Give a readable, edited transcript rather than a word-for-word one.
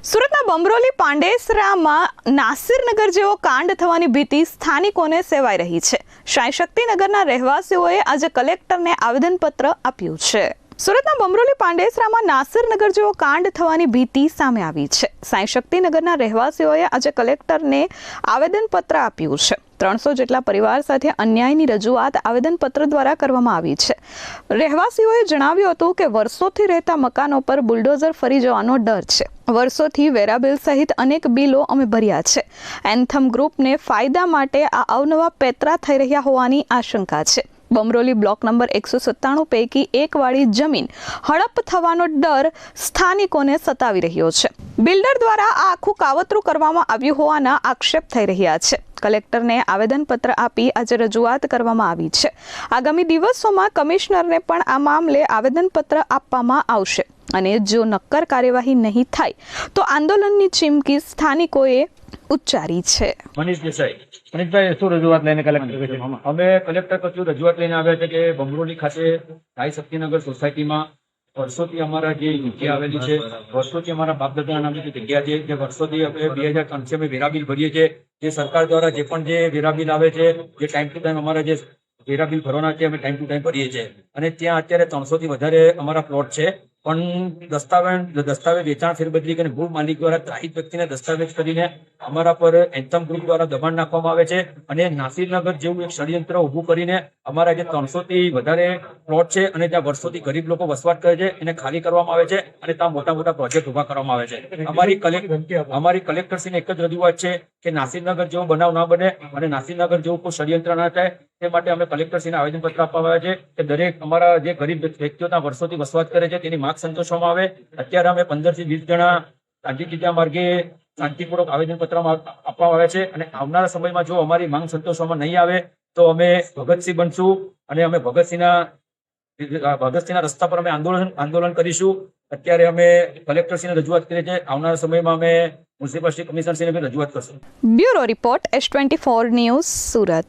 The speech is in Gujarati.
સુરતના બમરોલી પાંડેસરામાં નાસિરનગર જેવો કાંડ થવાની ભીતિ સ્થાનિકોને સેવાઈ રહી છે. સાંઈ શક્તિનગરના રહેવાસીઓએ આજે કલેક્ટરને આવેદનપત્ર આપ્યું છે. સુરતના બમરોલી પાંડેસરામાં નાસિરનગર જેવો કાંડ થવાની ભીતિ સામે આવી છે. સાંઈ શક્તિનગરના રહેવાસીઓએ આજે કલેક્ટરને આવેદનપત્ર આપ્યું છે. 300 જેટલા પરિવાર સાથે અન્યાયની રજૂઆત આવેદનપત્ર દ્વારા કરવામાં આવી છે. રહેવાસીઓએ જણાવ્યું હતું કે વર્ષોથી રહેતા મકાનો પર બુલડોઝર ફરી જવાનો ડર છે. વર્ષોથી વેરા બિલ સહિત અનેક બિલો અમે ભર્યા છે. એન્થમ ગ્રુપને ફાયદા માટે આ અવનવા પેતરા થઈ રહ્યા હોવાની આશંકા છે. બમરોલી બ્લોક નંબર 197 પૈકી એક વાળી જમીન હડપ થવાનો ડર સ્થાનિકોને સતાવી રહ્યો છે. બિલ્ડર દ્વારા આ આખું કાવતરું કરવામાં આવ્યું હોવાના આક્ષેપ થઈ રહ્યા છે. કલેક્ટરને આવેદનપત્ર આપી આજે રજૂઆત કરવામાં આવી છે. આગામી દિવસોમાં કમિશનરને પણ આ મામલે આવેદનપત્ર આપવામાં આવશે અને જો નક્કર કાર્યવાહી નહીં થાય તો આંદોલનની ચીમકી સ્થાનિકોએ ઉચ્ચારી છે. મનીષભાઈ શું રજૂઆત લઈને કલેક્ટર અમે કલેક્ટર કચેરી રજૂઆત લઈને આવ્યા છે કે બમરોલી ખાતે સાઈ શક્તિનગર સોસાયટીમાં વર્ષોથી અમારા જે જગ્યા આવેલી છે, વર્ષોથી અમારા બાપ દાદા નામની જગ્યા છે, જે વર્ષોથી અમે 2003 અમે વેરા બિલ ભરીએ છીએ. જે સરકાર દ્વારા જે પણ જે વેરા બિલ આવે છે, જે ટાઈમ ટુ ટાઈમ અમારા જે વેરા બિલ ભરવાના છે અમે ટાઈમ ટુ ટાઈમ ભરીએ છીએ. અને ત્યાં અત્યારે 300 થી વધારે અમારા પ્લોટ છે, પણ દસ્તાવેજ વેચાણ ફેરબદલી કરીને ભૂ માલિક દ્વારા ત્રાહિત વ્યક્તિને દસ્તાવેજ કરીને અમારા પર એન્થમ ગ્રુપ દ્વારા દબાણ નાખવામાં આવે છે અને નાસિરનગર જેવું એક ષડયંત્ર ઊભું કરીને અમારા જે 300 થી વધારે પ્લોટ છે અને ત્યાં વર્ષોથી ગરીબ લોકો વસવાટ કરે છે એને ખાલી કરવામાં આવે છે અને ત્યાં મોટા મોટા પ્રોજેક્ટ ઉભા કરવામાં આવે છે. અમારી કલેક્ટરશ્રીને એક જ રજૂઆત છે કે નાસિરનગર જેવો બનાવ ના બને અને નાસિરનગર જેવું કોઈ ષડયંત્ર ના થાય તે માટે અમે કલેક્ટરશ્રીને આવેદનપત્ર આપવામાં આવે છે કે દરેક અમારા જે ગરીબ વ્યક્તિઓ ત્યાં વર્ષોથી વસવાટ કરે છે તેની માંગ સંતોષવામાં આવે. અત્યારે અમે 15 થી 20 જણા શાંતિપૂર્વક માર્ગે શાંતિપૂર્વક આવેદનપત્ર આપવામાં આવે છે અને આવનારા સમયમાં જો અમારી માંગ સંતોષવામાં નહીં આવે તો અમે ભગતસિંહ બનશું અને અમે ભગતસિંહના રસ્તા પર અમે આંદોલન કરીશું. અત્યારે અમે કલેક્ટરશ્રીને રજૂઆત કરી છે. આવનારા સમયમાં અમે મ્યુનિસિપલ કમિશનરશ્રીને રજૂઆત કરશું. Bureau report S24 news Surat.